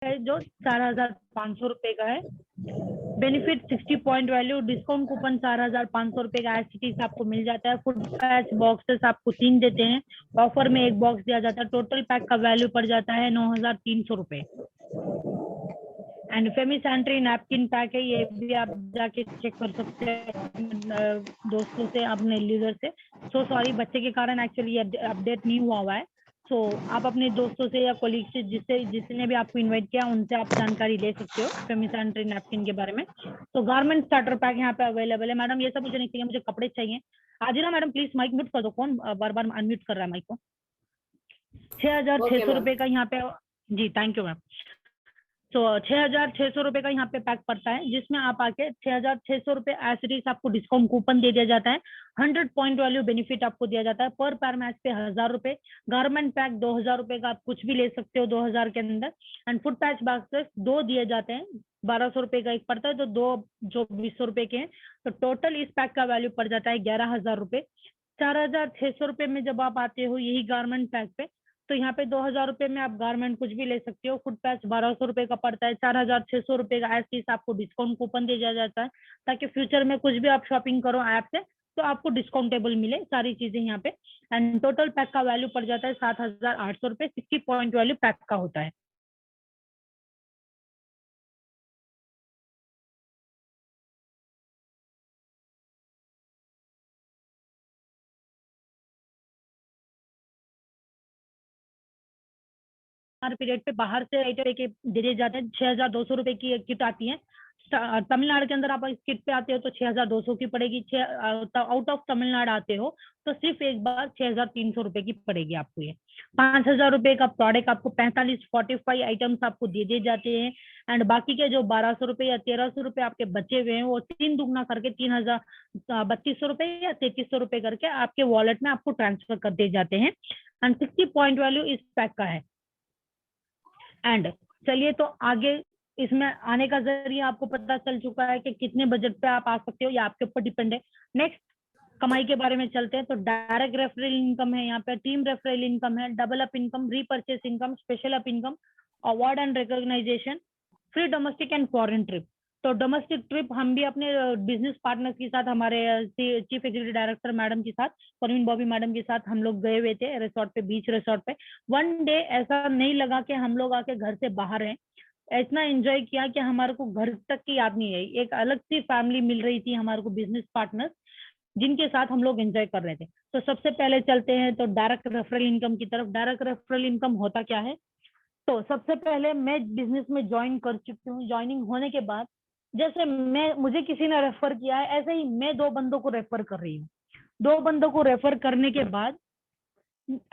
है जो 4,500 रुपए का है। Benefit 60 point value, discount coupon 4,500 रुपए का एसटीटी आपको मिल जाता है। फूड पैच बॉक्सेस आपको 3 देते हैं, ऑफर में 1 बॉक्स दिया जाता है। टोटल पैक का वैल्यू पड़ जाता है 9,300 रुपए। एंड फेमी सैनिटरी नैपकिन पैक है, ये भी आप जाके चेक कर सकते हैं दोस्तों से, अपने लीडर से। सो सॉरी, बच्चे के कारण एक्चुअली ये अपडेट नहीं हुआ है। सो आप अपने दोस्तों से या कोलीग से, जिसने भी आपको इनवाइट किया, उनसे आप जानकारी ले सकते हो फेमी सैनिटरी नैपकिन के बारे में। तो गारमेंट स्टार्टर पैक यहाँ पे अवेलेबल है। मैडम ये सब मुझे नहीं चाहिए, मुझे कपड़े चाहिए। हाजिरा मैडम प्लीज माइक म्यूट कर दो, कौन बार बार अनम्यूट कर रहा है माइक को। 6,600 रुपए का यहाँ पे, जी थैंक यू मैम। तो 6,600 रुपए का यहाँ पे पैक पड़ता है, जिसमें आप आके 6,600 रुपए एसिडीज आपको डिस्काउंट कूपन दे दिया जाता है। 100 पॉइंट वैल्यू बेनिफिट आपको दिया जाता है। पर पैर मैच पे 1,000 रुपए। गारमेंट पैक 2,000 रुपए का आप कुछ भी ले सकते हो 2,000 के अंदर। एंड फुट पैच बॉक्सेस 2 दिए जाते हैं, 1,200 रुपए का एक पड़ता है, तो 2 जो 2,200 रुपए के हैं। तो टोटल इस पैक का वैल्यू पड़ जाता है 11,000 रुपए। 4,600 रुपए में जब आप आते हो यही गारमेंट पैक पे, तो यहाँ पे 2,000 रुपए में आप गारमेंट कुछ भी ले सकते हो। फुट पैच 1,200 रुपए का पड़ता है। 4,600 रुपए का ऐसे आपको डिस्काउंट कूपन दिया जाता है, ताकि फ्यूचर में कुछ भी आप शॉपिंग करो ऐप से तो आपको डिस्काउंटेबल मिले सारी चीजें यहाँ पे। एंड टोटल पैक का वैल्यू पड़ जाता है 7,800 रुपए। 60 पॉइंट वैल्यू पैक का होता है। पीरियड पे बाहर से आइटम के दे जाते हैं। 6,200 रुपए की किट आती है। तमिलनाडु के अंदर आप इस किट पे आते हो तो 6,200 की पड़ेगी। आउट ऑफ तमिलनाडु आते हो तो सिर्फ एक बार 6,300 रुपए की पड़ेगी आपको। ये 5,000 रुपए का प्रोडक्ट आपको 45 आइटम्स आपको दे दिए जाते हैं। एंड बाकी के जो 1,200 रुपए या 1,300 रुपए आपके बचे हुए हैं, वो 3 दुगना करके 3,000 3,200 रुपए या 3,300 रुपए करके आपके वॉलेट में आपको ट्रांसफर कर दिए जाते हैं। एंड 60 पॉइंट वैल्यू इस पैक का है। एंड चलिए, तो आगे इसमें आने का जरिए आपको पता चल चुका है कि कितने बजट पे आप आ सकते हो, या आपके ऊपर डिपेंड है। नेक्स्ट कमाई के बारे में चलते हैं। तो डायरेक्ट रेफरल इनकम है यहाँ पे, टीम रेफरल इनकम है, double up income, repurchase income, special up income, award and recognition, free domestic and foreign trip. तो डोमेस्टिक ट्रिप हम भी अपने बिजनेस पार्टनर्स के साथ, हमारे चीफ एग्जीक्यूटिव डायरेक्टर मैडम के साथ, परवीन बॉबी मैडम के साथ हम लोग गए हुए थे रिसोर्ट पे, बीच रिसोर्ट पे। 1 डे ऐसा नहीं लगा कि हम लोग आके घर से बाहर हैं। इतना एंजॉय किया कि हमारे को घर तक की याद नहीं आई। एक अलग सी फैमिली मिल रही थी हमारे को, बिजनेस पार्टनर्स, जिनके साथ हम लोग एंजॉय कर रहे थे। तो सबसे पहले चलते हैं तो डायरेक्ट रेफरल इनकम की तरफ। डायरेक्ट रेफरल इनकम होता क्या है? तो सबसे पहले मैं बिजनेस में ज्वाइन कर चुकी हूँ। ज्वाइनिंग होने के बाद जैसे मुझे किसी ने रेफर किया है, ऐसे ही मैं 2 बंदों को रेफर कर रही हूँ। 2 बंदों को रेफर करने के बाद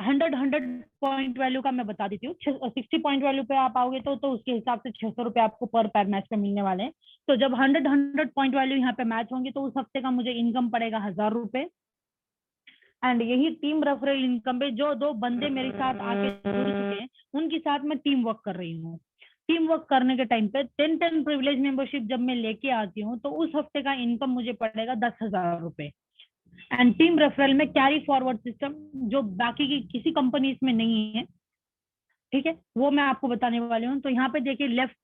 100 पॉइंट वैल्यू का मैं बता देती हूँ। 60 पॉइंट वैल्यू पे आप आओगे तो उसके हिसाब से 600 रुपए आपको पर पैर मैच पे मिलने वाले हैं। तो जब 100 पॉइंट वैल्यू यहाँ पे मैच होंगे तो उस हफ्ते का मुझे इनकम पड़ेगा 1,000 रुपए। एंड यही टीम रेफरल इनकम पे जो 2 बंदे मेरे साथ आके जुड़ चुके हैं, उनके साथ मैं टीम वर्क कर रही हूँ। टीम वर्क करने के टाइम पे 10 प्रिविलेज मेंबरशिप जब मैं लेके आती हूँ तो उस हफ्ते का इनकम मुझे पड़ेगा 10,000 रुपए। एंड टीम रेफरल में कैरी फॉरवर्ड सिस्टम जो बाकी की किसी कंपनीज में नहीं है, ठीक है, वो मैं आपको बताने वाली हूँ। तो यहाँ पे देखिए, लेफ्ट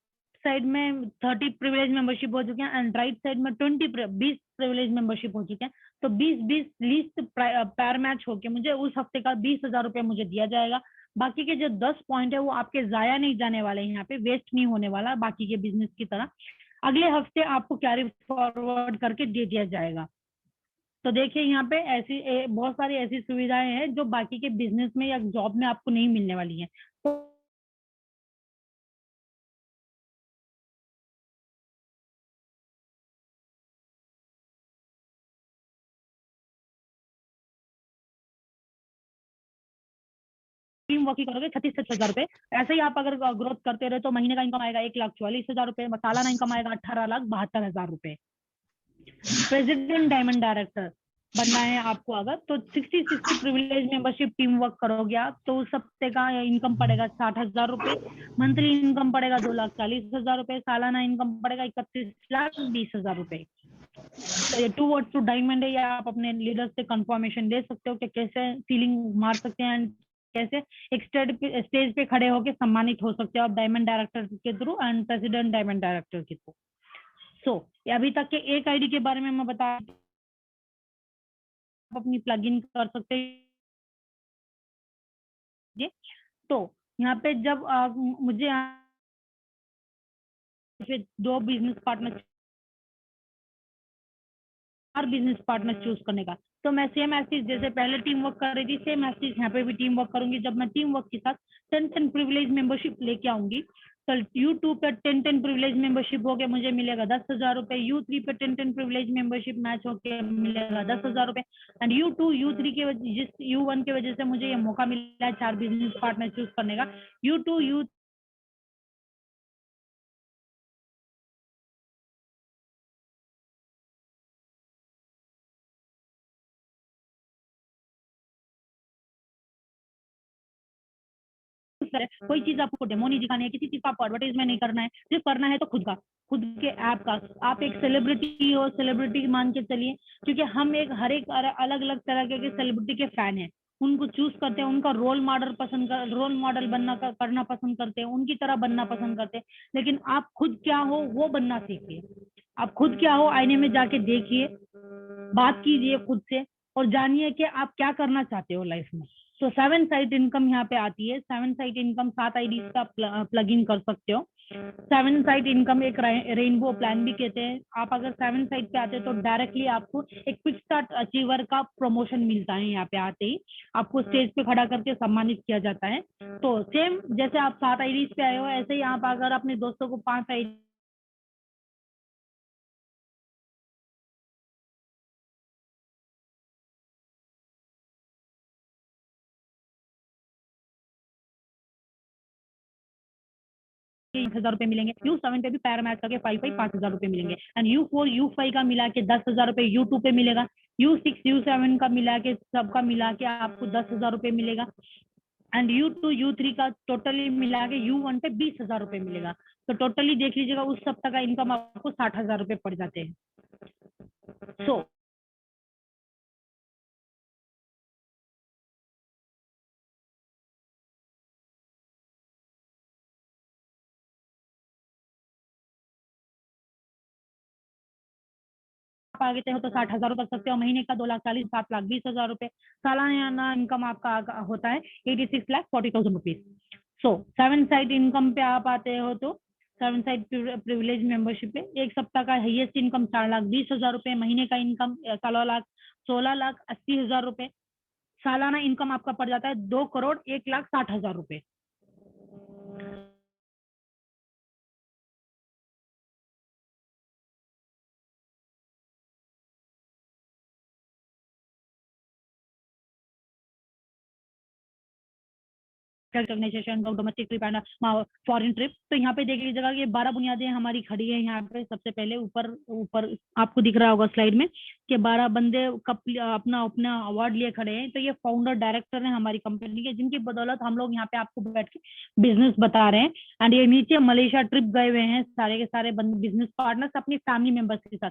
साइड में 30 प्रिविलेज मेंबरशिप हो चुके हैं एंड राइट साइड में 20 प्रिविलेज मेंबरशिप हो चुके हैं। तो 20 लीस्ट पैर मैच होके मुझे उस हफ्ते का 20,000 रुपये मुझे दिया जाएगा। बाकी के जो 10 पॉइंट है वो आपके जाया नहीं जाने वाले हैं, यहाँ पे वेस्ट नहीं होने वाला बाकी के बिजनेस की तरह। अगले हफ्ते आपको कैरी फॉरवर्ड करके दे दिया जाएगा। तो देखिए, यहाँ पे ऐसी बहुत सारी ऐसी सुविधाएं हैं जो बाकी के बिजनेस में या जॉब में आपको नहीं मिलने वाली है। तो टीम वर्क करोगे 36,000 रुपए। ऐसे ही आप अगर ग्रोथ करते रहे तो महीने का इनकम आएगा 1,44,000 रुपए, सालाना इनकम आएगा 18,72,000 रुपए। प्रेसिडेंट डायमंड डायरेक्टर बनना है आपको अगर, तो 60 प्रिविलेज मेंबरशिप टीम वर्क करोगे आप तो उस हफ्ते का इनकम पड़ेगा 60,000 रुपए। मंथली इनकम पड़ेगा 2,40,000 रुपए। सालाना इनकम पड़ेगा 31,20,000 रुपए। तो ये 2 वर्ड्स टू डायमंड है, या आप अपने लीडर से कंफर्मेशन ले सकते हो कि कैसे सीलिंग मार सकते हैं कैसे एक स्टेज पे खड़े होकर सम्मानित हो सकते हो आप डायमंड डायरेक्टर के through and president diamond director के थ्रू। सो अभी तक के एक आईडी के बारे में मैं बता, आप अपनी प्लगइन कर सकते हैं। तो यहाँ पे जब मुझे दो बिजनेस पार्टनर और बिजनेस पार्टनर चूज करने का, तो मैं सेम ऐसी जैसे पहले टीम वर्क कर रही थी, सेम ऐसी यहाँ पे भी टीम वर्क करूंगी। जब मैं टीम वर्क के साथ 10 प्रिविलेज मेंबरशिप लेके आऊंगी, तो U2 पे 10 प्रिविलेज मेंबरशिप हो गया, मुझे मिलेगा 10,000 रुपए। U3 पे 10 प्रिविलेज मेंबरशिप मैच होके मिलेगा 10,000 रुपए। एंड U2 U3 के जिस U1 की वजह से मुझे ये मौका मिला है 4 बिजनेस पार्टनर चूज करने का, U2 U कोई चीज आपको डेमो नहीं दिखानी है, किसी चीज का आपको एडवर्टाइजमेंट नहीं करना है, सिर्फ करना है तो खुद का, खुद के ऐप का। आप एक सेलिब्रिटी हो, सेलिब्रिटी मान के चलिए, क्योंकि हम एक हर एक अलग अलग तरह के सेलिब्रिटी के फैन हैं, उनको चूज करते हैं, उनका रोल मॉडल बनना करना पसंद करते हैं, उनकी तरह बनना पसंद करते हैं। लेकिन आप खुद क्या हो वो बनना सीखिए। आप खुद क्या हो आईने में जाके देखिए, बात कीजिए खुद से, और जानिए कि आप क्या करना चाहते हो लाइफ में। तो 7 साइट इनकम यहाँ पे आती है। 7 साइट इनकम 7 आईडीज का प्लग इन कर सकते हो। 7 साइट इनकम एक रेनबो प्लान भी कहते हैं। आप अगर 7 साइट पे आते हैं तो डायरेक्टली आपको एक क्विक स्टार्ट अचीवर का प्रमोशन मिलता है। यहाँ पे आते ही आपको स्टेज पे खड़ा करके सम्मानित किया जाता है। तो सेम जैसे आप 7 आईडीज पे आए हो, ऐसे ही आप अगर अपने दोस्तों को 5 आईडी के 1,000 रुपए मिलेंगे। U7 पे भी पैर मैच करके 5,000 रुपए मिलेंगे। एंड U4 U5 का मिला के 10,000 रुपए U2 पे मिलेगा। U6 U7 का मिला के सबका मिला के आपको 10,000 रुपए मिलेगा। एंड U2 U3 का टोटली मिला के U1 पे 20,000 रुपए मिलेगा। तो टोटली देख लीजिएगा उस सप्ताह का इनकम आपको 60,000 रुपए पड़ जाते हैं। सो आप आगे चाहे तो 60,000 कर सकते हो, महीने का 2,40,000, 7,20,000 रुपए। सालाना इनकम आपका होता है 86,40,000 रुपीज। सो 7 साइड इनकम पे आप आते हो तो 7 साइड प्रिविलेज मेंबरशिप पे एक सप्ताह का हाईएस्ट इनकम 4,20,000 रुपए, महीने का इनकम 16,80,000 रुपए। सालाना इनकम आपका पड़ जाता है 2,01,60,000 रुपए। Recognition of domestic trip and foreign trip. तो यहाँ पे देख लीजिएगा कि 12 बुनियादें हमारी खड़ी है यहाँ पे। सबसे पहले ऊपर ऊपर आपको दिख रहा होगा स्लाइड में कि 12 बंदे अपना अपना अवार्ड लिए खड़े हैं। तो ये फाउंडर डायरेक्टर हैं हमारी कंपनी के, जिनकी बदौलत हम लोग यहाँ पे आपको बैठ के बिजनेस बता रहे हैं। एंड ये नीचे मलेशिया ट्रिप गए हुए हैं सारे के सारे बिजनेस पार्टनर्स अपनी फैमिली मेंबर्स के साथ,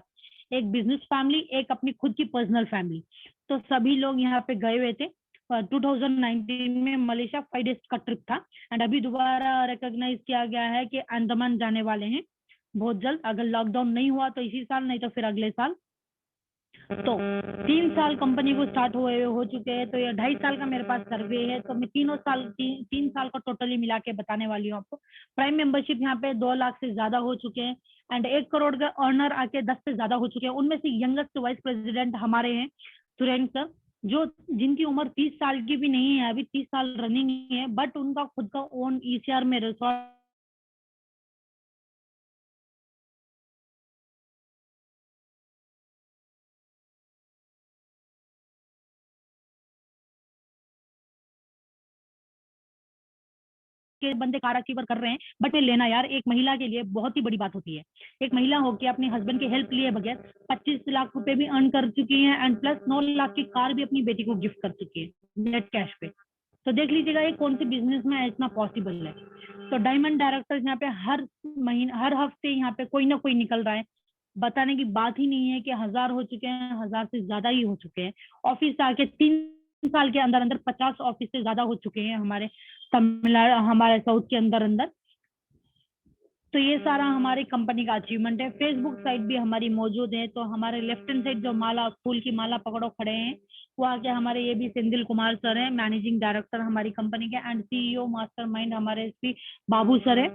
एक बिजनेस फैमिली, एक अपनी खुद की पर्सनल फैमिली। तो सभी लोग यहाँ पे गए हुए थे। 2019 में मलेशिया 5 डेज का ट्रिप था। एंड अभी दोबारा रिकॉग्नाइज किया गया है कि अंडमान जाने वाले हैं बहुत जल्द, अगर लॉकडाउन नहीं हुआ तो इसी साल, नहीं तो फिर अगले साल। तो 3 साल कंपनी को स्टार्ट हुए हो चुके हैं। तो ये 2.5 साल का मेरे पास सर्वे है। तो मैं तीन साल का टोटली मिला के बताने वाली हूँ आपको। प्राइम मेंबरशिप यहाँ पे 2 लाख से ज्यादा हो चुके हैं। एंड 1 करोड़ का अर्नर आके 10 से ज्यादा हो चुके हैं। उनमें से यंगेस्ट वाइस प्रेसिडेंट हमारे हैं सुरेंद्र सर, जो जिनकी उम्र 30 साल की भी नहीं है, अभी 30 साल रनिंग है, बट उनका खुद का ओन ECR में रिसोर्ट के बंदे कार अचीवर कर रहे हैं। बट ये लेना यार एक महिला के लिए बहुत ही बड़ी बात होती है। एक महिला होकर अपने हस्बैंड की हेल्प लिए बगैर 25 लाख रुपए भी अर्न कर चुकी है। एंड प्लस 9 लाख की कार भी अपनी बेटी को गिफ्ट कर चुकी है नेट कैश पे। तो देख लीजिएगा ये कौन सी बिजनेस में इतना पॉसिबल है। तो डायमंड डायरेक्टर्स यहाँ पे हर महीने हर हफ्ते यहाँ पे कोई ना कोई निकल रहा है। बताने की बात ही नहीं है कि 1,000 हो चुके हैं, 1,000 से ज्यादा ही हो चुके हैं। ऑफिस आके 3 साल के अंदर अंदर 50 ऑफिस से ज्यादा हो चुके हैं हमारे तमिलनाडु, हमारे साउथ के अंदर अंदर। तो ये सारा हमारी कंपनी का अचीवमेंट है। फेसबुक साइट भी हमारी मौजूद है। तो हमारे लेफ्ट हैंड साइड जो माला, फूल की माला पकड़ो खड़े हैं, वो आके हमारे ये भी सेंदिल कुमार सर है, मैनेजिंग डायरेक्टर हमारी कंपनी के, एंड सीईओ मास्टरमाइंड हमारे एसपी बाबू सर है।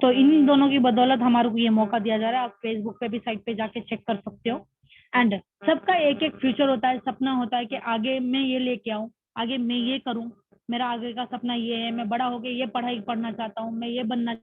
तो इन दोनों की बदौलत हमारे को ये मौका दिया जा रहा है। आप फेसबुक पे भी साइट पे जाके चेक कर सकते हो। एंड सबका एक एक फ्यूचर होता है, सपना होता है कि आगे मैं ये लेके आऊं, आगे मैं ये करूं, मेरा आगे का सपना ये है, मैं बड़ा होके ये पढ़ाई पढ़ना चाहता हूँ, मैं ये बनना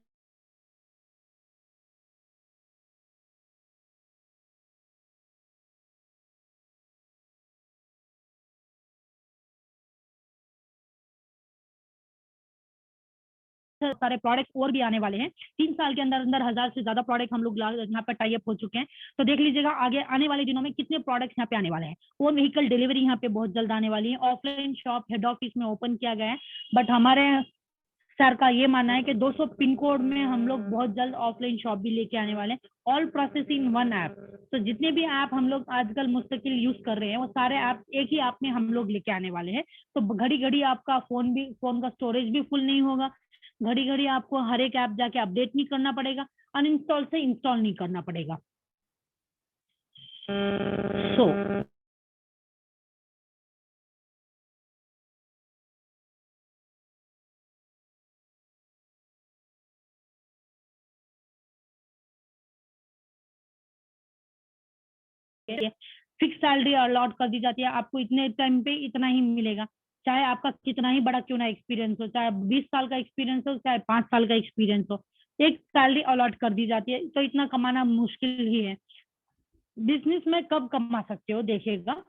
सारे प्रोडक्ट और भी आने वाले हैं। 3 साल के अंदर अंदर 1000 से ज्यादा प्रोडक्ट हम लोग यहाँ पे टाई अप हो चुके हैं। तो देख लीजिएगा आगे आने वाले दिनों में कितने प्रोडक्ट्स यहाँ पे आने वाले हैं। और व्हीकल डिलीवरी यहाँ पे बहुत जल्द आने वाली है। ऑफलाइन शॉप हेड ऑफिस में ओपन किया गया है, बट हमारे सर का ये मानना है कि 200 पिन कोड में हम लोग बहुत जल्द ऑफलाइन शॉप भी लेके आने वाले हैं। All processing one app. तो जितने भी ऐप हम लोग आजकल मुस्तकिल यूज कर रहे हैं, वो सारे ऐप एक ही ऐप में हम लोग लेके आने वाले हैं। तो घड़ी घड़ी आपका फोन का स्टोरेज भी फुल नहीं होगा। घड़ी घड़ी आपको हर एक ऐप जाके अपडेट नहीं करना पड़ेगा, अनइंस्टॉल से इंस्टॉल नहीं करना पड़ेगा। सो फिक्स सैलरी अलॉट कर दी जाती है। आपको इतने टाइम पे इतना ही मिलेगा, चाहे आपका कितना ही बड़ा क्यों ना एक्सपीरियंस हो, चाहे 20 साल का एक्सपीरियंस हो, चाहे 5 साल का एक्सपीरियंस हो, एक सैलरी अलॉट कर दी जाती है। तो इतना कमाना मुश्किल ही है। बिजनेस में कब कमा सकते हो देखिएगा,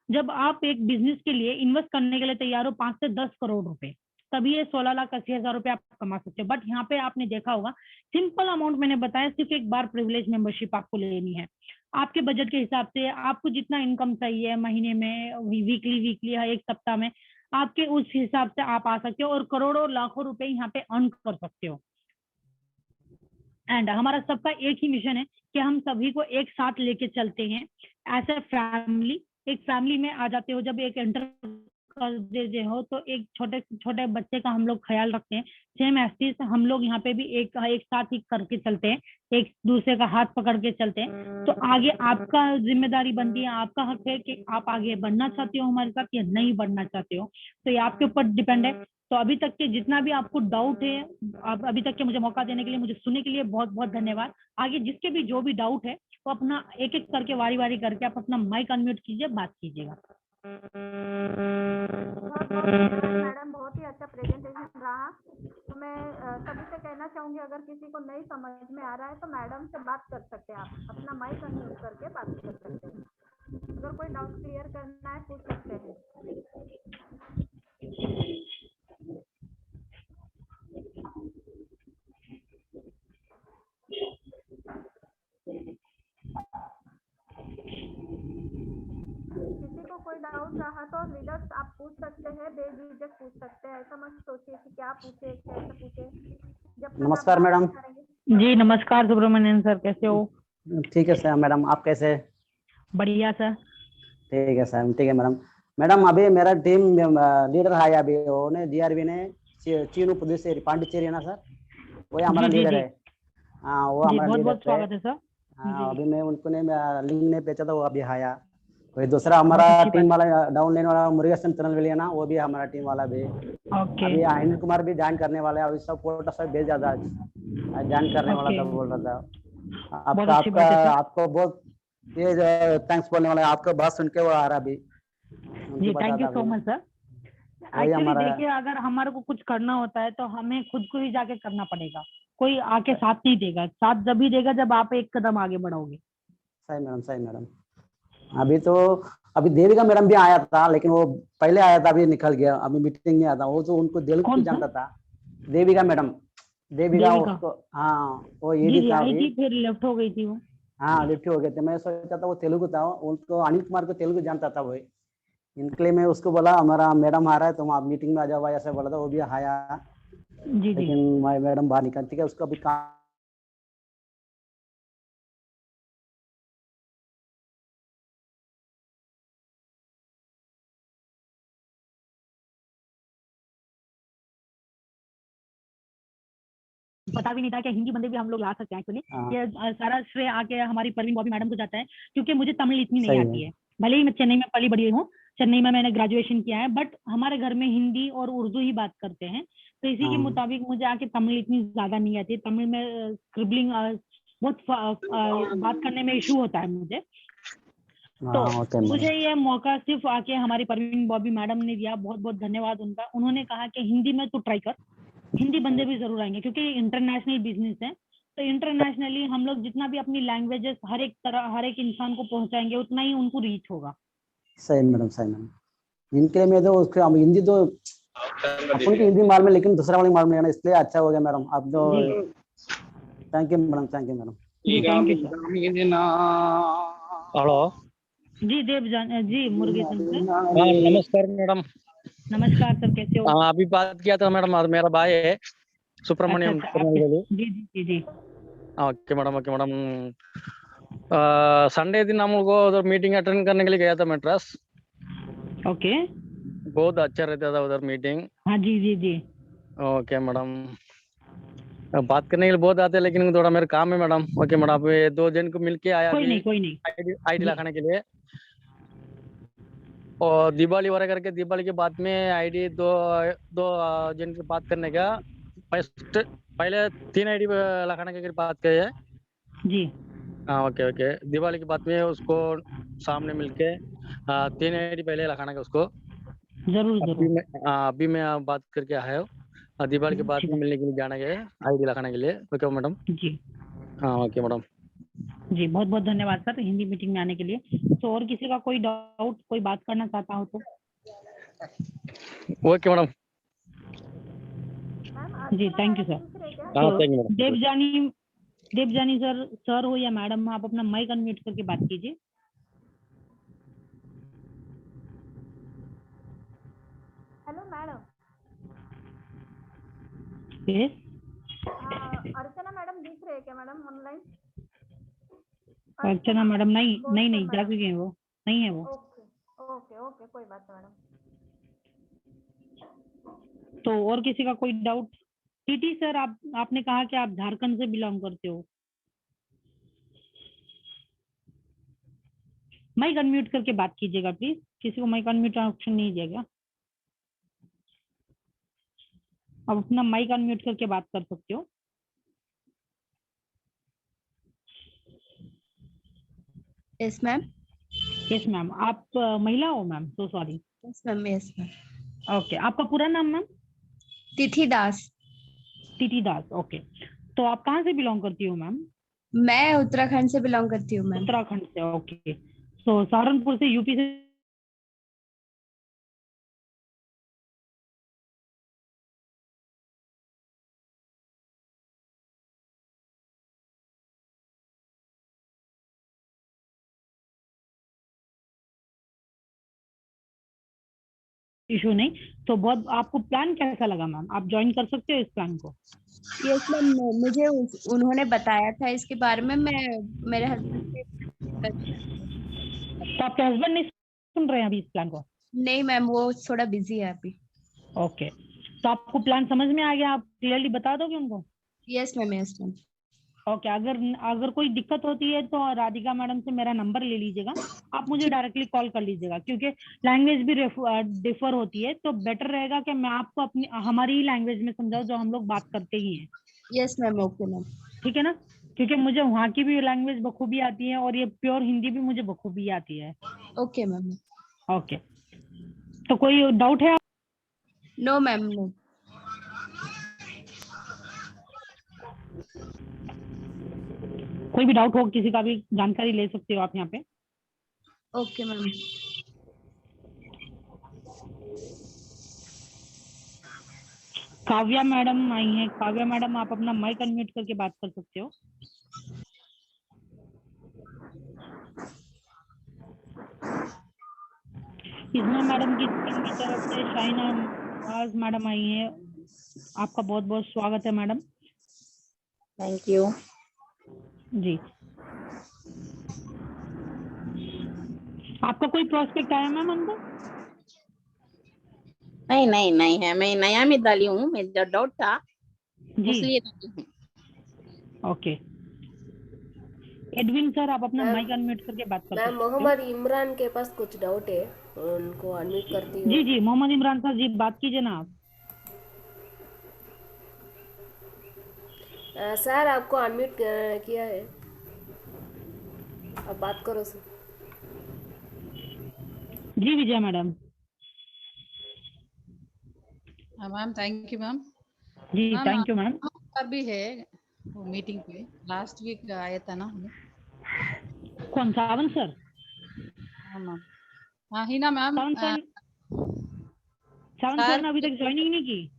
जब आप एक बिजनेस के लिए इन्वेस्ट करने के लिए तैयार हो 5 से 10 करोड़ रुपए, तभी ये 16,80,000 रुपए आप कमा सकते हो। बट यहाँ पे आपने देखा होगा, सिंपल अमाउंट मैंने बताया, सिर्फ एक बार प्रिविलेज मेंबरशिप आपको लेनी है। आपके बजट के हिसाब से आपको जितना इनकम चाहिए महीने में, वीकली वीकली एक सप्ताह में, आपके उस हिसाब से आप आ सकते हो और करोड़ों लाखों रुपए यहाँ पे अर्न कर सकते हो। एंड हमारा सबका एक ही मिशन है कि हम सभी को एक साथ लेके चलते हैं एज ए फैमिली। एक फैमिली में आ जाते हो जब एक एंटर कर देते हो, तो एक छोटे छोटे बच्चे का हम लोग ख्याल रखते हैं। सेम एस्टिस हम लोग यहाँ पे भी एक एक साथ ही करके चलते हैं, एक दूसरे का हाथ पकड़ के चलते हैं। तो आगे आपका जिम्मेदारी बनती है, आपका हक है कि आप आगे बढ़ना चाहते हो हमारे साथ या नहीं बढ़ना चाहते हो। तो ये आपके ऊपर डिपेंड है। तो अभी तक के जितना भी आपको डाउट है, आप अभी तक के मुझे मौका देने के लिए, मुझे सुनने के लिए बहुत बहुत धन्यवाद। आगे जिसके भी जो भी डाउट है, वो अपना एक एक करके वारी वारी करके आप अपना माइक अनम्यूट कीजिए, बात कीजिएगा। बहुत बहुत धन्यवाद मैडम, बहुत ही अच्छा प्रेजेंटेशन रहा। तो मैं सभी से कहना चाहूंगी, अगर किसी को नहीं समझ में आ रहा है तो मैडम से बात कर सकते हैं, आप अपना माइक अनम्यूट करके बात कर सकते हैं। अगर कोई डाउट क्लियर करना है पूछ सकते हैं। किसी को कोई डाउट रहा तो लीडर्स आप पूछ सकते हैं, बेझिझक पूछ सकते हैं। ऐसा मत सोचिए कि क्या पूछे कैसे पूछे, जब तक आप नमस्कार बात मैडम। नहीं करेंगे। जी नमस्कार सुब्रमण्यन सर, कैसे हो? ठीक है सर। मैडम आप कैसे? बढ़िया सर। ठीक है सर। ठीक है मैडम। मैडम अभी मेरा टीम लीडर है, अभी वो ने डीआरबी ने चीनू पुदुचेरी पांडिचेरी है ना सर, वही हमारा जी जी लीडर जी है। हाँ वो जी, हमारा बहुत बहुत लीडर है। स्वागत है सर। हाँ जी, अभी मैं उनको ने लिंक ने भेजा था, वो अभी आया। कोई दूसरा हमारा बहुत अच्छी टीम बात वाला डाउन लेने वाला मुरुगेसन तिरुनेलवेली है ना, वो भी हमारा टीम वाला भी। है। ओके अभी अनिल कुमार भी ज्वाइन करने वाले हैं। अभी सब कोटा सब भेजा था, ज्वाइन करने वाला ओके, था बोल रहा था। बहुत आपका अच्छी आपका बात है सर। आपको बहुत ये थैंक्स बोलने वाला है। आपका बात सुन के वो आ रहा अभी, उनकी जी बता थैंक यू था सो अभी। Much sir. वही एक्चुअली हमारा। देखिए, अगर हमारे को कुछ करना होता है तो हमें खुद को ही जाके करना पड़ेगा। कोई आके साथ नहीं देगा, साथ जब ही देगा जब आप एक कदम आगे बढ़ोगे। सही मैडम, सही मैडम। अभी तो अभी देविका मैडम भी आया था, लेकिन वो पहले आया था, अभी निकल गया। अभी मीटिंग में आया था वो, तो उनको तेलुगु कौन सा? जानता था। देविका मैडम, देविका देविका? उसको। हाँ वो जी ईडी जी था आई अभी। थी, फिर लेफ्ट हो गई थी वो। हाँ लिफ्ट हो गए थे। मैं सोचा था वो तेलुगु था, उनको अनिल कुमार को तेलुगु जानता था वो। इनके लिए मैं उसको बोला हमारा मैडम आ रहा है, तुम आप मीटिंग में आ जाओ भाई, ऐसा बोला था। वो भी आया, जी जी। लेकिन मैडम बाहर निकल, ठीक है, उसको अभी काम पता भी नहीं था कि हिंदी बंदे भी हम लोग ला सकते हैं एक्चुअली। हाँ। ये सारा श्रेय आके हमारी परवीन बॉबी मैडम को जाता है, क्योंकि मुझे तमिल इतनी नहीं सही है। आती है। भले ही मैं चेन्नई में पली बड़ी हूँ, चेन्नई में मैंने ग्रेजुएशन किया है, बट हमारे घर में हिंदी और उर्दू ही बात करते हैं, तो इसी के हाँ। मुताबिक मुझे आके तमिल इतनी ज्यादा नहीं आती। तमिल में स्क्रिबलिंग बहुत बात करने में इशू होता है मुझे। तो ओके मुझे मैडम। ये मौका सिर्फ आके हमारी परवीन बॉबी मैडम ने दिया, बहुत बहुत धन्यवाद उनका। उन्होंने कहा कि हिंदी में तू ट्राई कर, हिंदी बंदे भी जरूर आएंगे, क्योंकि इंटरनेशनल बिजनेस है। तो इंटरनेशनली हम लोग जितना भी अपनी लैंग्वेजेस हर एक इंसान को पहुंचाएंगे, उतना ही उनको रीच होगा। सही मैडम, सही मैडम। इनके में तो उसके हम हिंदी तो अपन की हिंदी मालूम है, लेकिन दूसरा वाली मालूम नहीं है ना, इसलिए अच्छा हो गया मैडम आप तो। Thank you madam, thank you madam. जी थैंक यू सर। हेलो जी जी मुरुगेशन सर, हाँ नमस्कार मैडम। नमस्कार सर, कैसे हो? हाँ अभी बात किया था मैडम, मेरा भाई है अच्छा सुब्रमण्यम अच्छा, आप तिरुनेलवेली। जी जी जी okay madam, okay madam. Sunday दिन हम लोग को उधर मीटिंग अटेंड करने के लिए गया था मैड्रास। ओके। बहुत अच्छा रहता था उधर मीटिंग। हाँ जी जी जी। ओके मैडम, बात करने के लिए बहुत आते हैं, लेकिन थोड़ा मेरा काम है मैडम। ओके मैडम, अब ये 2 जन को मिलके आया कोई अभी नहीं कोई नहीं। आईडी जी। लगाने के लिए। और दिवाली वगैरह करके दिवाली के बाद में आईडी दो दो जन की बात करने का फर्स्ट पहले 3 आईडी लगाने की बात करी है। जी हाँ ओके ओके, दिवाली के बाद में उसको सामने मिलके 3 आईडी पहले लगाना का उसको। जरूर जरूर। अभी मैं बात करके आया हूँ। दिवाली के बाद ठीक में है। मिलने के लिए जाना है आईडी लगाने के लिए। Okay madam. जी हाँ ओके मैडम। जी, बहुत बहुत धन्यवाद सर हिंदी मीटिंग में आने के लिए। तो और किसी का कोई डाउट, कोई बात करना चाहता हो तो? Okay madam. मैम जी Archana thank you madam sir. दिख रहे क्या? हाँ तो thank you madam. Devjani sir हो या मैडम, आप अपना माइक अनम्यूट करके बात कीजिए। Hello madam. यस। अर्चना मैडम दिख रहे क्या मैडम ऑनलाइन? अर्चना मैडम नहीं नहीं नहीं, जा मैडम। चुकी हैं वो, नहीं है वो। ओके ओके ओके, कोई बात नहीं मैडम। तो और किसी का कोई डाउट? टीटी सर, आपने कहा कि आप झारखंड से बिलोंग करते हो। माइक अनम्यूट करके बात कीजिएगा प्लीज, किसी को माइक अनम्यूट ऑप्शन नहीं दिया गया। आप अपना माइक अनम्यूट करके बात कर सकते हो। Yes ma'am. Yes ma'am. आप महिला हो ma'am? So sorry. Yes ma'am, yes ma'am. Okay, आपका पूरा नाम मैम? तिथि दास। टीटी दास, ओके। तो आप कहाँ से बिलोंग करती हो मैम? मैं उत्तराखंड से बिलोंग करती हूँ मैम। उत्तराखंड से, ओके। तो सहारनपुर से, यूपी से इशू नहीं। तो बहुत आपको प्लान कैसा लगा मैम? आप ज्वाइन कर सकते हो इस प्लान को? यस मैम, मुझे उन्होंने बताया था इसके बारे में। मैं मेरे हस्बैंड से तो आपके हस्बैंड नहीं सुन रहे हैं अभी इस प्लान को? नहीं मैम, वो थोड़ा बिजी है अभी। ओके, तो आपको प्लान समझ में आ गया? आप क्लियरली बता दोगे उनको? Yes ma'am, yes ma'am. Okay, अगर कोई दिक्कत होती है तो राधिका मैडम से मेरा नंबर ले लीजिएगा, आप मुझे डायरेक्टली कॉल कर लीजिएगा, क्योंकि लैंग्वेज भी डिफर होती है, तो बेटर रहेगा कि मैं आपको अपनी हमारी ही लैंग्वेज में समझाऊं, जो हम लोग बात करते ही हैं। Yes ma'am, okay ma'am. ठीक है ना? क्योंकि मुझे वहाँ की भी लैंग्वेज बखूबी आती है, और ये प्योर हिंदी भी मुझे बखूबी आती है। Okay ma'am. ओके, तो कोई डाउट है? No ma'am, no. कोई भी डाउट हो, किसी का भी जानकारी ले सकते हो आप यहाँ पे। Okay ma'am. काव्या मैडम आई हैं। काव्या मैडम, आप अपना माइक अनम्यूट करके बात कर सकते हो। इसमें मैडम की टीम की तरफ से शाइना नवाज मैडम आई हैं। आपका बहुत बहुत स्वागत है मैडम। थैंक यू जी। आपका कोई प्रोस्पेक्ट आया मैम अंदर? नहीं है, मैं नया में डाली हूँ, मैं जो डाउट था जी इसलिए डाली हूँ। ओके, एडविन सर आप अपना मैम माइक अनम्यूट करके बात कर मैम सकते हो। मोहम्मद इमरान के पास कुछ डाउट है, उनको अनम्यूट करती हूँ। जी जी, मोहम्मद इमरान सर जी बात कीजिए ना आप। सर आपको अनम्यूट किया है, अब बात करो सर। जी Vijay madam. Ma'am thank you ma'am. जी मैम थैंक यू मैम। अभी है वो मीटिंग पे, लास्ट वीक आया था ना हमें। कौन, सावन सर? हाँ मैम, हाँ हिना मैम। सावन सर, सावन सर सर ने अभी तक ज्वाइनिंग नहीं की।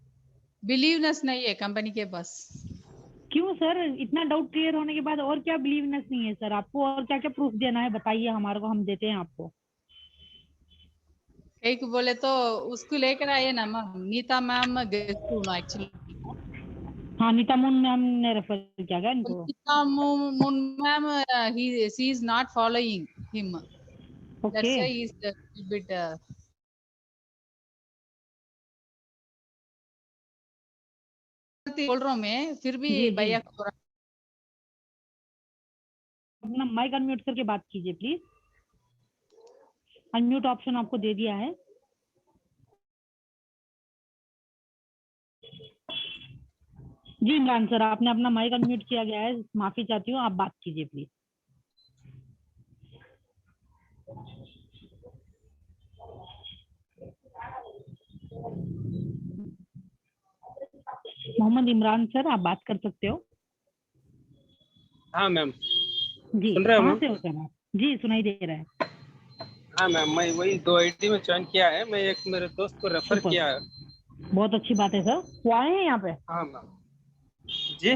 बिलीवनेस नहीं है कंपनी के पास। क्यों सर, इतना डाउट क्लियर होने के बाद और क्या बिलीवनेस नहीं है सर आपको? और क्या क्या प्रूफ देना है बताइए हमारे को, हम देते हैं आपको। कई को बोले तो उसको लेकर आए ना ma'am, Neeta ma'am guest actually. हाँ, नीता मून मैम ने रेफर किया क्या इनको? Neeta Moon ma'am she is not following him, okay that's why he is bit बोल रहा हूँ मैं, फिर भी जी जी, भैया को अपना माइक अनम्यूट करके बात कीजिए प्लीज। अनम्यूट ऑप्शन आपको दे दिया है। जी इमरान सर, आपने अपना माइक अनम्यूट किया गया है, माफी चाहती हूँ, आप बात कीजिए प्लीज। मोहम्मद इमरान सर आप बात कर सकते हो। हाँ मैम, जी सुन रहे हो कहाँ मैम? से हो सर आप? जी सुनाई दे रहा है। हाँ मैम, मैं वही 2 आईडी में ज्वाइन किया है, मैं एक मेरे दोस्त को रेफर सुपर, किया है। बहुत अच्छी बात है सर। वो आए हैं यहाँ पे? हाँ मैम जी।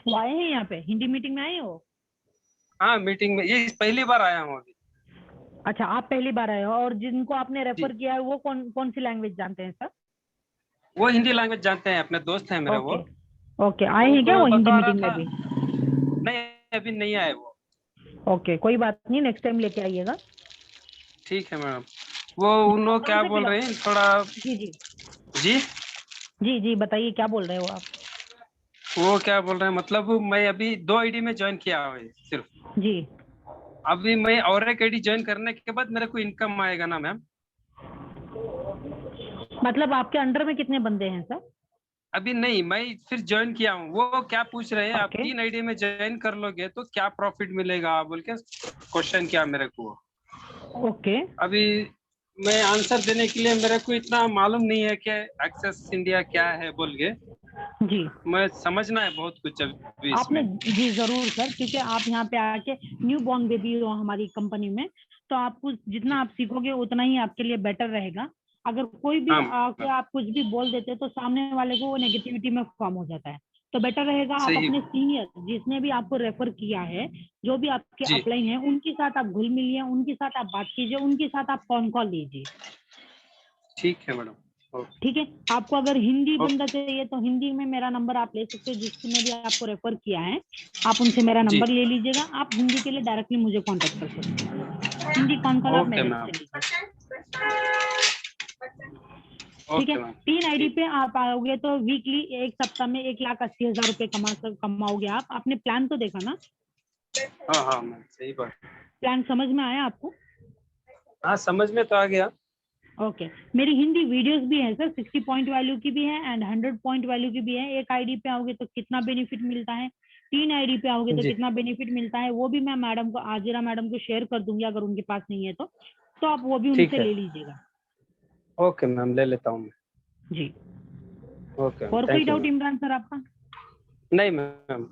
वो आए हैं यहाँ पे, हिंदी मीटिंग में आए हो? हाँ मीटिंग में, ये पहली बार आया हूँ अभी। अच्छा, आप पहली बार आए हो। और जिनको आपने जी, रेफर किया है वो कौन कौन सी लैंग्वेज जानते हैं सर? वो हिंदी लैंग्वेज जानते हैं, अपने दोस्त हैं मेरे वो। ओके ओके, आए हैं क्या वो हिंदी बता रहा मीटिंग में था, भी? नहीं अभी नहीं आए वो। ओके कोई बात नहीं, नेक्स्ट टाइम लेके आइएगा। ठीक है मैडम। वो उन लोग क्या बोल रहे हैं थोड़ा। जी जी जी, जी जी, बताइए क्या बोल रहे हो आप? वो क्या बोल रहे हैं मतलब, मैं अभी 2 आईडी में ज्वाइन किया है सिर्फ। जी, अभी मैं और एक आईडी ज्वाइन करने के बाद मेरे को इनकम आएगा ना मैम? मतलब आपके अंडर में कितने बंदे हैं सर? अभी नहीं, मैं फिर ज्वाइन किया हूँ। वो क्या पूछ रहे हैं, आप ओके 3 आईडी में ज्वाइन कर लोगे तो क्या प्रॉफिट मिलेगा बोल के क्वेश्चन किया मेरे को। ओके अभी मैं आंसर देने के लिए, मेरे को इतना मालूम नहीं है कि एक्सेस इंडिया क्या है बोल के। जी, मैं समझना है बहुत कुछ अभी आपने, इसमें। जी जरूर सर, क्योंकि आप यहाँ पे आके न्यू बॉर्न बेबी हो हमारी कंपनी में, तो आपको जितना आप सीखोगे उतना ही आपके लिए बेटर रहेगा। अगर कोई भी हाँ आके आप कुछ भी बोल देते तो सामने वाले को वो नेगेटिविटी में फॉर्म हो जाता है। तो बेटर रहेगा आप सही। अपने सीनियर जिसने भी आपको रेफर किया है, जो भी आपके जी अपलाइन है, उनके साथ आप घुल मिलिए, उनके साथ आप बात कीजिए, उनके साथ आप कॉन कॉल लीजिए। ठीक है मैडम, ओके ठीक है, आपको अगर हिंदी ओके। बंदा चाहिए तो हिंदी में मेरा नंबर आप ले सकते हो, जिसने भी आपको रेफर किया है आप उनसे मेरा जी नंबर ले लीजिएगा। आप हिंदी के लिए डायरेक्टली मुझे कांटेक्ट कर सकते हैं। हिंदी कॉन कॉल आप ओके मेरे मैम, से लीजिए। ठीक है, ओके मैम। 3 आईडी ठीक, पे आप आओगे तो वीकली एक सप्ताह में 1,80,000 रुपए कमाओगे आप। आपने प्लान तो देखा ना? हाँ हाँ मैम, सही बात। प्लान समझ में आया आपको? हाँ समझ में तो आ गया। ओके, मेरी हिंदी वीडियोस भी हैं सर, 60 पॉइंट वैल्यू की भी है एंड 100 पॉइंट वैल्यू की भी है। एक आईडी पे आओगे तो कितना बेनिफिट मिलता है, 3 आईडी पे आओगे तो जी कितना बेनिफिट मिलता है, वो भी मैं मैडम को, आजिरा मैडम को शेयर कर दूंगी अगर उनके पास नहीं है तो आप वो भी ठीक उनसे है, ले लीजिएगा। ओके मैम, ले लेता हूँ मैं। जी, ओके मैम, और कोई thank you doubt ma'am. Imran sir आपका? नहीं मैम,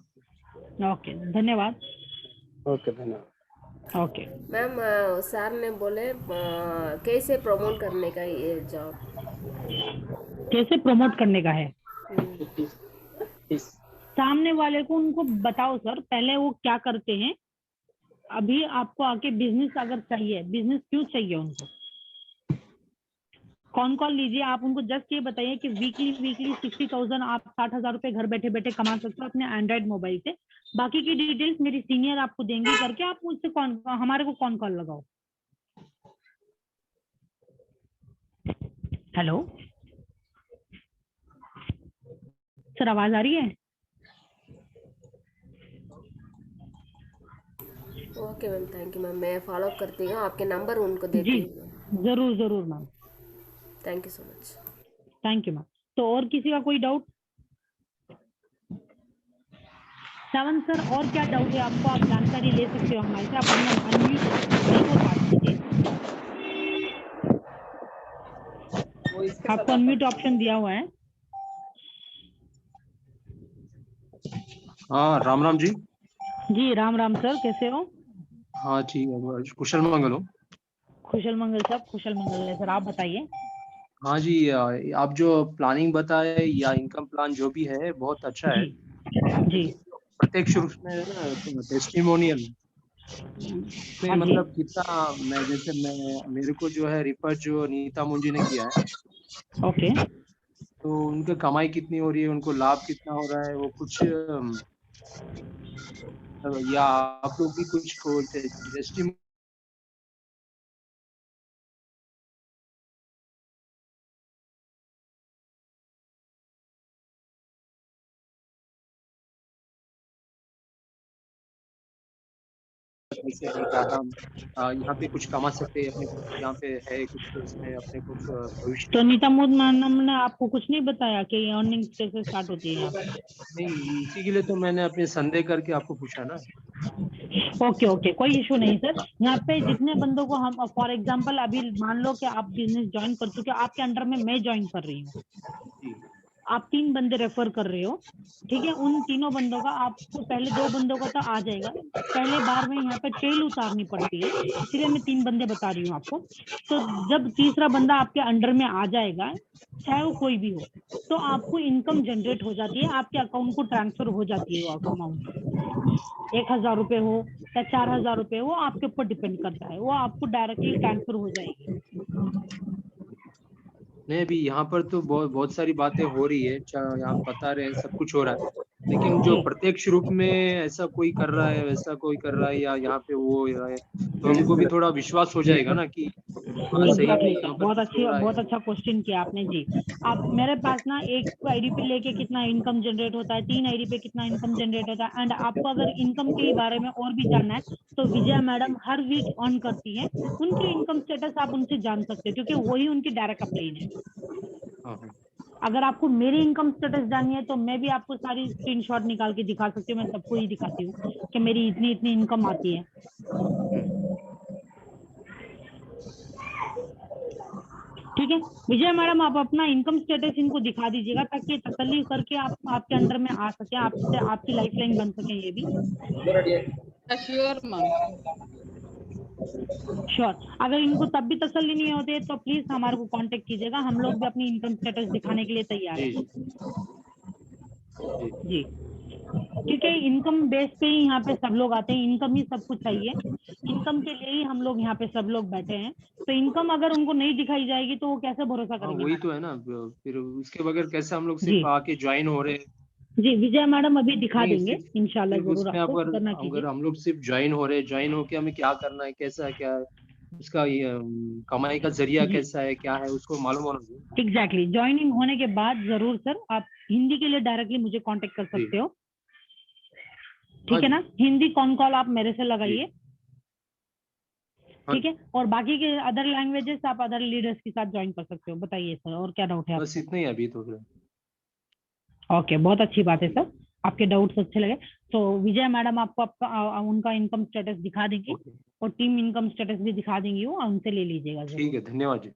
ओके धन्यवाद। ओके धन्यवाद। ओके, मैम सर ने बोले कैसे प्रमोट करने का ये जॉब। कैसे प्रमोट करने का है? इस सामने वाले को उनको बताओ सर, पहले वो क्या करते हैं। अभी आपको आके बिजनेस अगर चाहिए, बिजनेस क्यों चाहिए उनको, कौन कॉल लीजिए। आप उनको जस्ट ये बताइए कि वीकली 60,000 आप 60,000 रुपए घर बैठे बैठे कमा सकते हो अपने एंड्रॉइड मोबाइल से। बाकी की डिटेल्स मेरी सीनियर आपको देंगी करके, आप मुझसे हमारे को कौन कॉल लगाओ। हेलो सर, आवाज आ रही है? Okay ma'am, thank you ma'am, मैं फॉलो अप करती हूँ, आपके नंबर उनको देती जी हूँ। जरूर जरूर ma'am, thank you so much. Thank you ma'am. तो और किसी का कोई डाउट? श्रवण सर, और क्या डाउट है आपको? आप जानकारी ले सकते हो हमारे से, आप अनम्यूट हो सकते हैं और बात कीजिए। आपको अनम्यूट ऑप्शन दिया हुआ है। हाँ, राम राम जी। जी राम राम सर, कैसे हो? हाँ ठीक है, कुशल मंगल हो। कुशल मंगल साहब, कुशल मंगल है सर, आप बताइए। हाँ जी, आप जो प्लानिंग बताए या इनकम प्लान जो भी है बहुत अच्छा है। जी जी प्रत्यक्ष रूप में ना टेस्टिमोनियल में हाँ जी मतलब कितना, मैं मेरे को जो है रिफर जो नीता मुंजी ने किया है, ओके। तो उनका कमाई कितनी हो रही है, उनको लाभ कितना हो रहा है, वो कुछ या आप लोग भी कुछ टेस्टिमोनियल कैसे है, क्या हम यहाँ पे कुछ कमा सकते हैं, अपने को यहाँ पे है कुछ उसमें अपने को भविष्य तो नीता मूद मैडम ने आपको कुछ नहीं बताया कि अर्निंग कैसे स्टार्ट होती है यहाँ पे? नहीं, इसी के लिए तो मैंने अपने संदेह करके आपको पूछा ना। ओके ओके, कोई इशू नहीं सर। यहाँ पे जितने बंदों को हम, फॉर एग्जांपल अभी मान लो कि आप बिजनेस ज्वाइन कर चुके हो, आपके अंडर में मैं ज्वाइन कर रही हूँ, जी आप 3 बंदे रेफर कर रहे हो, ठीक है? उन तीनों बंदों का आपको पहले 2 बंदों का तो आ जाएगा, पहले बार में यहाँ पे टेल उतारनी पड़ती है, इसलिए मैं 3 बंदे बता रही हूँ आपको। तो जब तीसरा बंदा आपके अंडर में आ जाएगा, चाहे वो कोई भी हो, तो आपको इनकम जनरेट हो जाती है, आपके अकाउंट को ट्रांसफर हो जाती है वो अमाउंट। 1000 रुपए हो या 4000 रुपए हो, आपके ऊपर डिपेंड करता है, वो आपको डायरेक्टली ट्रांसफर हो जाएगी। नहीं, अभी यहाँ पर तो बहुत सारी बातें हो रही है, यहाँ बता रहे हैं सब कुछ हो रहा है, लेकिन जो जी प्रत्यक्ष रूप में ऐसा कोई कर रहा है, वैसा कोई कर रहा है, या यहाँ पे वो हो रहा है, तो हमको भी थोड़ा विश्वास हो जाएगा ना कि हाँ सही में एग्जैक्टली यहाँ सर, पर बहुत कुछ अच्छी, हो रहा बहुत है। अच्छा क्वेश्चन किया आपने जी। आप मेरे पास ना एक आईडी पे लेके कितना इनकम जनरेट होता है, 3 आईडी पे कितना इनकम जनरेट होता है, एंड आपको अगर इनकम के बारे में और भी जानना है तो विजया मैडम हर वीक ऑन करती है, उनकी इनकम स्टेटस आप उनसे जान सकते हो, क्योंकि वही उनकी डायरेक्ट अपलाइन है। हाँ हाँ अगर आपको मेरी इनकम स्टेटस जाननी है तो मैं भी आपको सारी स्क्रीनशॉट निकाल के दिखा सकती हूँ, मैं सबको ही दिखाती हूँ कि मेरी इतनी इतनी इनकम आती है। ठीक है विजय मैडम, आप अपना इनकम स्टेटस इनको दिखा दीजिएगा ताकि तसल्ली करके आप आपके अंडर में आ सके, आपसे आपकी लाइफलाइन बन सके ये भी। Sure ma'am. श्योर। अगर इनको तब भी तसल्ली नहीं होती तो प्लीज हमारे को कांटेक्ट कीजिएगा, हम लोग भी अपनी इनकम स्टेटस दिखाने के लिए तैयार जी है। जी जी, क्योंकि इनकम बेस पे ही यहाँ पे सब लोग आते हैं, इनकम ही सब कुछ चाहिए, इनकम के लिए ही हम लोग यहाँ पे सब लोग बैठे हैं। तो इनकम अगर उनको नहीं दिखाई जाएगी तो वो कैसे भरोसा हाँ, करेंगे वही मैडम? तो है ना, फिर उसके बगैर कैसे हम लोग जी सिर्फ आके ज्वाइन हो रहे हैं। जी, विजय मैडम अभी दिखा नहीं, देंगे इंशाल्लाह, सिर्फ जरूर उसमें आपको अगर फिक्र ना कीजिए। अगर हम लोग सिर्फ ज्वाइन हो रहे हैं, ज्वाइन होके हमें क्या करना है, कैसा है, क्या है उसका ये कमाई का जरिया जी कैसा है, क्या है, उसको मालूम होना चाहिए। एग्जैक्टली, ज्वाइनिंग होने के बाद जरूर सर आप हिंदी के लिए डायरेक्टली मुझे कांटेक्ट कर जी सकते हो, हाँ ठीक है जी ना? हिंदी कॉन कॉल आप मेरे से जी लगाइए, हाँ, ठीक है? और बाकी के अदर लैंग्वेजेस आप अदर लीडर्स के साथ ज्वाइन कर सकते हो। बताइए सर, और क्या डाउट है बस आपको? इतना ही अभी तो फिर। ओके, बहुत अच्छी बात है सर, आपके डाउट्स अच्छे लगे। तो विजय मैडम आपको आपका उनका इनकम स्टेटस दिखा देंगी ओके, और टीम इनकम स्टेटस भी दिखा देंगी, वो उनसे ले लीजिएगा ठीक जरूर। है, धन्यवाद जी।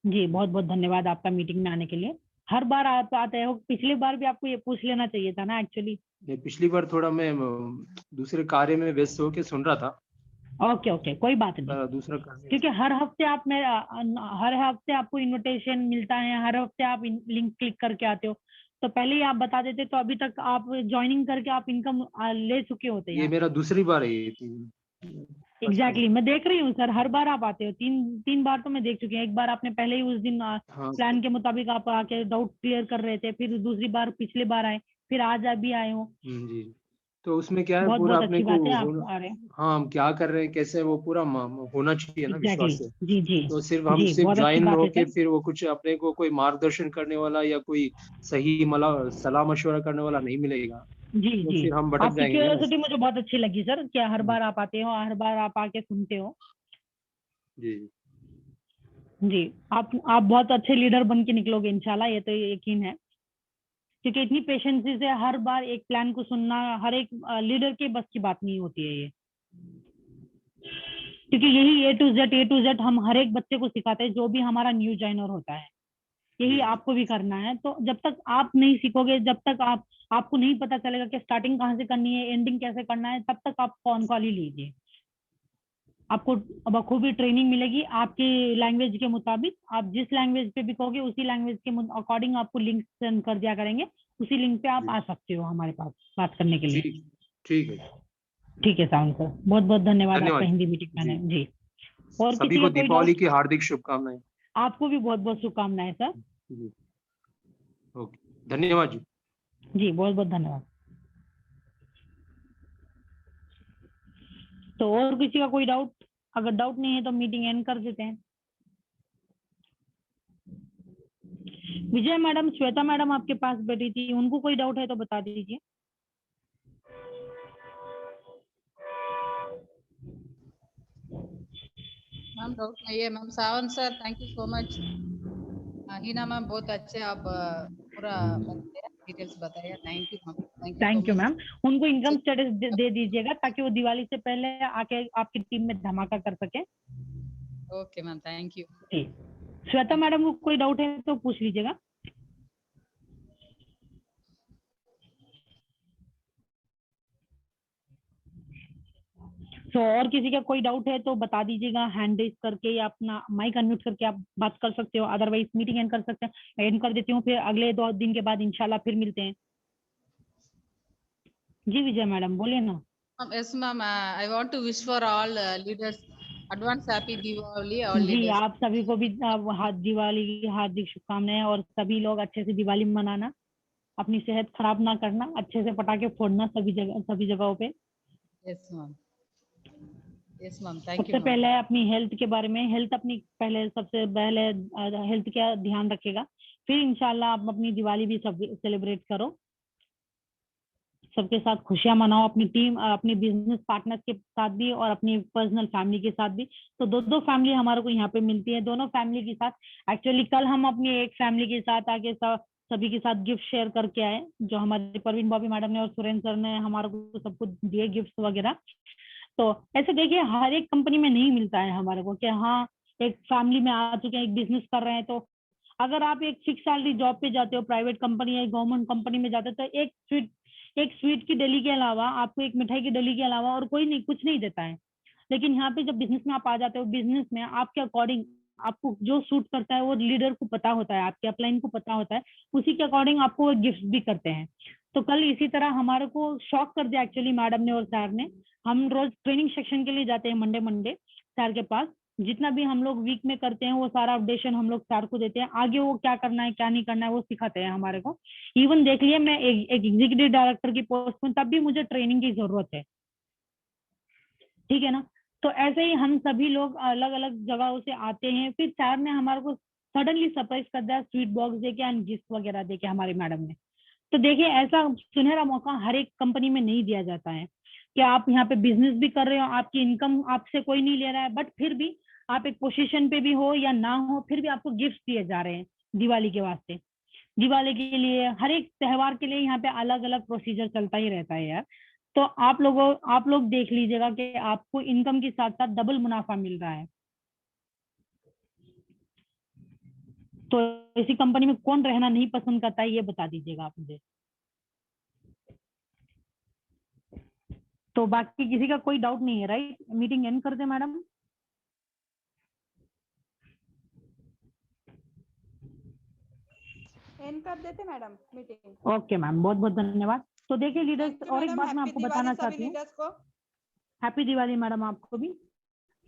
जी बहुत बहुत धन्यवाद आपका मीटिंग में आने के लिए। हर बार आप आते हो, पिछली बार भी आपको ये पूछ लेना चाहिए था ना एक्चुअली। ये पिछली बार थोड़ा मैं दूसरे कार्य में व्यस्त होके सुन रहा था, ओके ओके, कोई बात नहीं, दूसरा कार्य। क्योंकि हर हफ्ते आप मेरा, हर हफ्ते आपको इनविटेशन मिलता है, हर हफ्ते आप लिंक क्लिक करके आते हो, तो पहले ही आप बता देते तो अभी तक आप ज्वाइनिंग करके आप इनकम ले चुके होते ये हैं। मेरा दूसरी बार है ये एग्जैक्टली, मैं देख रही हूँ सर, हर बार आप आते हो, 3 बार तो मैं देख चुकी हूँ। एक बार आपने पहले ही उस दिन हाँ प्लान के मुताबिक आप आके डाउट क्लियर कर रहे थे, फिर दूसरी बार पिछले बार आए, फिर आज आप भी आए हो। जी। तो उसमें क्या है, बहुत पूरा बहुत अपने अच्छी को बात है आप होना, आ रहे हैं। हाँ हम क्या कर रहे हैं, कैसे, वो पूरा होना चाहिए ना एग्जैक्टली, विश्वास से। जी जी तो सिर्फ हम जी, सिर्फ बहुत अच्छी ज्वाइन बात है होके सर। फिर वो कुछ अपने को कोई मार्गदर्शन करने वाला या कोई सही सलाह मशवरा करने वाला नहीं मिलेगा। जी तो जी, फिर हम भटक आपकी जाएंगे ना। क्यूरियोसिटी मुझे बहुत अच्छी लगी सर, कि हर बार आप आते हो, हर बार आप आके सुनते हो। जी जी, आप बहुत अच्छे लीडर बन के निकलोगे इंशाल्लाह, ये तो यकीन है, क्योंकि इतनी पेशेंसी से हर बार एक प्लान को सुनना हर एक लीडर के बस की बात नहीं होती है ये, क्योंकि यही ए टू जेड हम हर एक बच्चे को सिखाते हैं, जो भी हमारा न्यू जॉइनर होता है, यही आपको भी करना है। तो जब तक आप नहीं सीखोगे, जब तक आपको नहीं पता चलेगा कि स्टार्टिंग कहाँ से करनी है, एंडिंग कैसे करना है, तब तक आप कौन कॉल ही लीजिए। आपको बखूबी ट्रेनिंग मिलेगी आपकी लैंग्वेज के मुताबिक, आप जिस लैंग्वेज पे भी कहोगे उसी लैंग्वेज के अकॉर्डिंग आपको लिंक सेंड कर दिया करेंगे, उसी लिंक पे आप आ सकते हो हमारे पास बात करने के लिए। ठीक है। ठीक है साउंड सर, बहुत बहुत धन्यवाद आपका हिंदी मीटिंग में आने। जी, और सभी किसी को का कोई दीपावली डाउट? की हार्दिक शुभकामनाएं। आपको भी बहुत बहुत शुभकामनाएं सर। जी ओके, धन्यवाद जी। जी, बहुत बहुत धन्यवाद। तो और किसी का कोई डाउट? अगर डाउट नहीं है तो मीटिंग एंड कर देते हैं। विजय मैडम, श्वेता मैडम आपके पास बैठी थी, उनको कोई डाउट है तो बता दीजिए। मैम डाउट नहीं है ma'am. Sawan sir thank you so much. Hina ma'am बहुत अच्छे आप पूरा बताया, डिटेल्स बताया। Thank you ma'am, thank you ma'am. उनको इनकम जी। स्टेटस दे दीजिएगा, ताकि वो दिवाली से पहले आके आपकी टीम में धमाका कर सके। Okay ma'am, thank you. जी, श्वेता मैडम को कोई डाउट है तो पूछ लीजिएगा। तो और किसी का कोई डाउट है तो बता दीजिएगा, हैंड रेज करके या अपना माइक अनम्यूट करके आप बात कर सकते हो, अदरवाइज मीटिंग एंड कर सकते हैं। एंड कर देती हूँ, फिर अगले 2 दिन के बाद इंशाल्लाह फिर मिलते हैं। जी विजय मैडम बोलिए ना। Yes ma'am, I want to wish for all leaders advance happy Diwali all ji, leaders. आप सभी को भी दिवाली की हार्दिक शुभकामनाएं, और सभी लोग अच्छे से दिवाली मनाना, अपनी सेहत खराब ना करना, अच्छे से पटाखे फोड़ना सभी जगहों पे। Yes ma'am. Yes ma'am, thank you सबसे ma'am. पहले अपनी हेल्थ के बारे में, हेल्थ अपनी पहले, सबसे पहले हेल्थ का ध्यान रखेगा, फिर इंशाल्लाह आप अपनी दिवाली भी सब सेलिब्रेट करो, सबके साथ खुशियां मनाओ, अपनी टीम, अपनी बिजनेस पार्टनर्स के साथ भी और अपनी पर्सनल फैमिली के साथ भी। तो दो फैमिली हमारे को यहाँ पे मिलती है, दोनों फैमिली के साथ। एक्चुअली कल हम अपनी एक फैमिली के साथ आके सभी के साथ गिफ्ट शेयर करके आए, जो हमारे परवीन बॉबी मैडम ने और सुरेंद्र सर ने हमारे को सबको दिए गिफ्ट वगैरह। तो ऐसे देखिए, हर एक कंपनी में नहीं मिलता है हमारे को कि हाँ एक फैमिली में आ चुके हैं, एक बिजनेस कर रहे हैं। तो अगर आप एक फिक्स सैलरी जॉब पे जाते हो, प्राइवेट कंपनी या गवर्नमेंट कंपनी में जाते हो, तो एक स्वीट की डली के अलावा आपको, एक मिठाई की डली के अलावा और कोई नहीं, कुछ नहीं देता है। लेकिन यहाँ पे जब बिजनेस में आप आ जाते हो, बिजनेस में आपके अकॉर्डिंग आपको जो सूट करता है वो लीडर को पता होता है, आपके अपलाइन को पता होता है, उसी के अकॉर्डिंग आपको वो गिफ्ट भी करते हैं। तो कल इसी तरह हमारे को शॉक कर दिया एक्चुअली मैडम ने और सर ने। हम रोज ट्रेनिंग सेक्शन के लिए जाते हैं मंडे सर के पास, जितना भी हम लोग वीक में करते हैं वो सारा अपडेशन हम लोग सर को देते हैं, आगे वो क्या करना है क्या नहीं करना है वो सिखाते हैं हमारे को। इवन देख लिया, मैं एक एग्जीक्यूटिव डायरेक्टर की पोस्ट में, तब भी मुझे ट्रेनिंग की जरूरत है, ठीक है ना। तो ऐसे ही हम सभी लोग अलग अलग जगहों से आते हैं, फिर सर ने हमारे को सडनली सरप्राइज कर दिया स्वीट बॉक्स देके एंड गिफ्ट वगैरह देके हमारी मैडम ने। तो देखिए, ऐसा सुनहरा मौका हर एक कंपनी में नहीं दिया जाता है कि आप यहाँ पे बिजनेस भी कर रहे हो, आपकी इनकम आपसे कोई नहीं ले रहा है, बट फिर भी आप एक पोजीशन पे भी हो या ना हो, फिर भी आपको गिफ्ट दिए जा रहे हैं दिवाली के वास्ते। दिवाली के लिए, हर एक त्योहार के लिए यहाँ पे अलग अलग प्रोसीजर चलता ही रहता है यार। तो आप लोग देख लीजिएगा कि आपको इनकम के साथ साथ डबल मुनाफा मिल रहा है। तो इसी कंपनी में कौन रहना नहीं पसंद करता है, ये बता दीजिएगा आप मुझे। तो बाकी किसी का कोई डाउट नहीं है, राइट? मीटिंग एंड कर दे मैडम। एंड कर देते मैडम मीटिंग। ओके मैम, बहुत बहुत धन्यवाद। तो देखिए लीडर्स, और एक बात मैं आपको बताना चाहती हूँ। हैप्पी दिवाली मैडम आपको भी।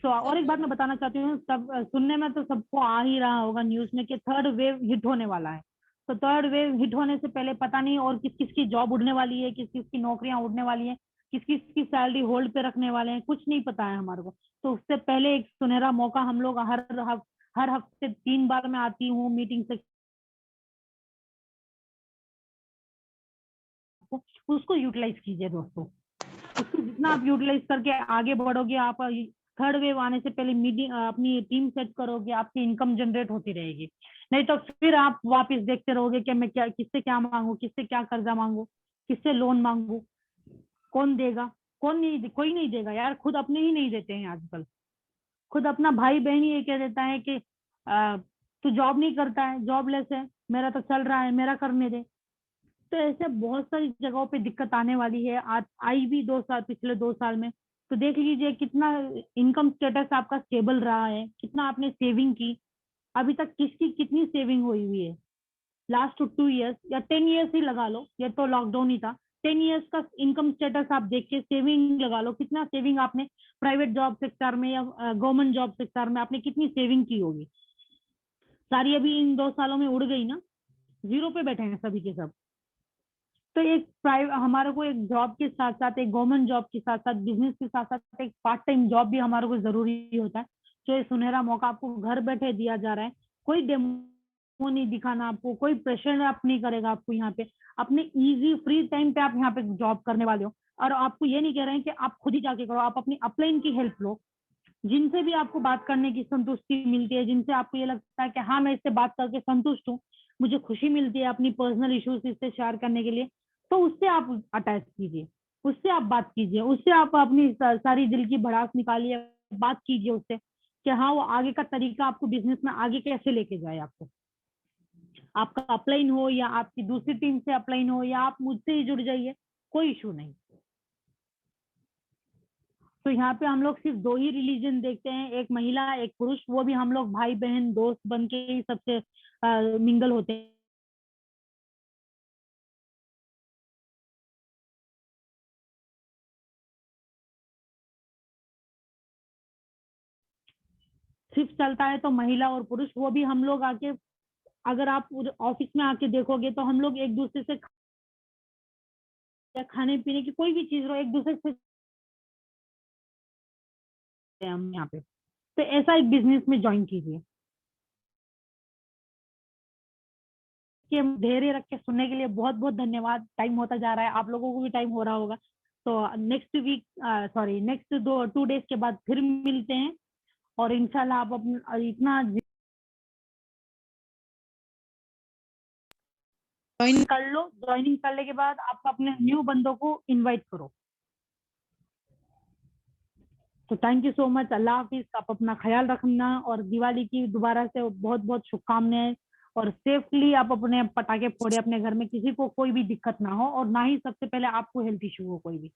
तो और एक बात मैं बताना चाहती हूँ, सब सुनने में तो सबको आ ही रहा होगा न्यूज में कि थर्ड वेव हिट होने वाला है। तो थर्ड वेव हिट होने से पहले पता नहीं और किस किस की जॉब उड़ने वाली है, किस किस की नौकरियां उड़ने वाली है, किस किस की सैलरी होल्ड पे रखने वाले हैं, कुछ नहीं पता है हमारे को। तो उससे पहले एक सुनहरा मौका हम लोग हर हफ्ते 3 बार मैं आती हूँ मीटिंग से उसको यूटिलाइज कीजिए दोस्तों। उसको जितना आप यूटिलाइज करके आगे बढ़ोगे, आप थर्ड वेव आने से पहले मीटिंग अपनी टीम सेट करोगे, आपकी इनकम जनरेट होती रहेगी। नहीं तो फिर आप वापस देखते रहोगे कि मैं क्या, किससे क्या मांगू, किससे क्या कर्जा मांगू, किससे लोन मांगू, कौन देगा, कौन नहीं, कोई नहीं देगा यार, खुद अपने ही नहीं देते हैं आजकल। खुद अपना भाई बहन ही ये कह देता है कि तू जॉब नहीं करता है, जॉबलेस है, मेरा तो चल रहा है, मेरा करने दे। तो ऐसे बहुत सारी जगहों पे दिक्कत आने वाली है, आई भी 2 साल, पिछले 2 साल में। तो देख लीजिए कितना इनकम स्टेटस आपका स्टेबल रहा है, कितना आपने सेविंग की, अभी तक किसकी कितनी सेविंग हुई है लास्ट 2 ईयर्स या 10 ईयर्स ही लगा लो, ये तो लॉकडाउन ही था। 10 ईयर्स का इनकम स्टेटस आप देख के सेविंग लगा लो, कितना सेविंग आपने प्राइवेट जॉब सेक्टर में या गवर्नमेंट जॉब सेक्टर में आपने कितनी सेविंग की होगी। सारी अभी इन 2 सालों में उड़ गई ना, जीरो पे बैठे हैं सभी के सब। तो एक प्राइवेट, हमारे को एक जॉब के साथ साथ, एक गवर्नमेंट जॉब के साथ साथ, बिजनेस के साथ साथ एक पार्ट टाइम जॉब भी हमारे को जरूरी होता है। जो ये सुनहरा मौका आपको घर बैठे दिया जा रहा है, कोई डेमो नहीं दिखाना आपको, कोई प्रेशर आप नहीं करेगा आपको। यहाँ पे अपने इजी फ्री टाइम पे आप यहाँ पे जॉब करने वाले हो, और आपको ये नहीं कह रहे हैं कि आप खुद ही जाके करो, आप अपनी अपलाइन की हेल्प लो। जिनसे भी आपको बात करने की संतुष्टि मिलती है, जिनसे आपको ये लगता है कि हाँ मैं इससे बात करके संतुष्ट हूँ, मुझे खुशी मिलती है अपनी पर्सनल इश्यूज इससे शेयर करने के लिए, तो उससे आप अटैच कीजिए, उससे आप बात कीजिए, उससे आप अपनी सारी दिल की भड़ास निकालिए, बात कीजिए उससे कि हाँ वो आगे का तरीका आपको बिजनेस में आगे कैसे लेके जाए। आपको, आपका अपलाइन हो या आपकी दूसरी टीम से अपलाइन हो या आप मुझसे ही जुड़ जाइए, कोई इशू नहीं। तो यहाँ पे हम लोग सिर्फ 2 ही रिलीजन देखते हैं, एक महिला एक पुरुष, वो भी हम लोग भाई बहन दोस्त बन के ही सबसे मिंगल होते हैं। सिर्फ चलता है तो महिला और पुरुष, वो भी हम लोग आके, अगर आप ऑफिस में आके देखोगे तो हम लोग एक दूसरे से या खाने पीने की कोई भी चीज हो, एक दूसरे से हम यहाँ पे। तो ऐसा एक बिजनेस में ज्वाइन कीजिए। कि धैर्य रख के सुनने के लिए बहुत बहुत धन्यवाद। टाइम होता जा रहा है, आप लोगों को भी टाइम हो रहा होगा। तो next week, sorry next 2 days के बाद फिर मिलते हैं, और इंशाल्लाह आप अपना इतना ज्वाइन कर लो। ज्वाइनिंग करने के बाद आप अपने न्यू बंदों को इनवाइट करो। तो थैंक यू सो मच। अल्लाह हाफिज। आप अपना ख्याल रखना, और दिवाली की दोबारा से बहुत बहुत शुभकामनाएं, और सेफली आप अपने पटाखे फोड़े अपने घर में, किसी को कोई भी दिक्कत ना हो, और ना ही सबसे पहले आपको हेल्थ इशू हो कोई भी।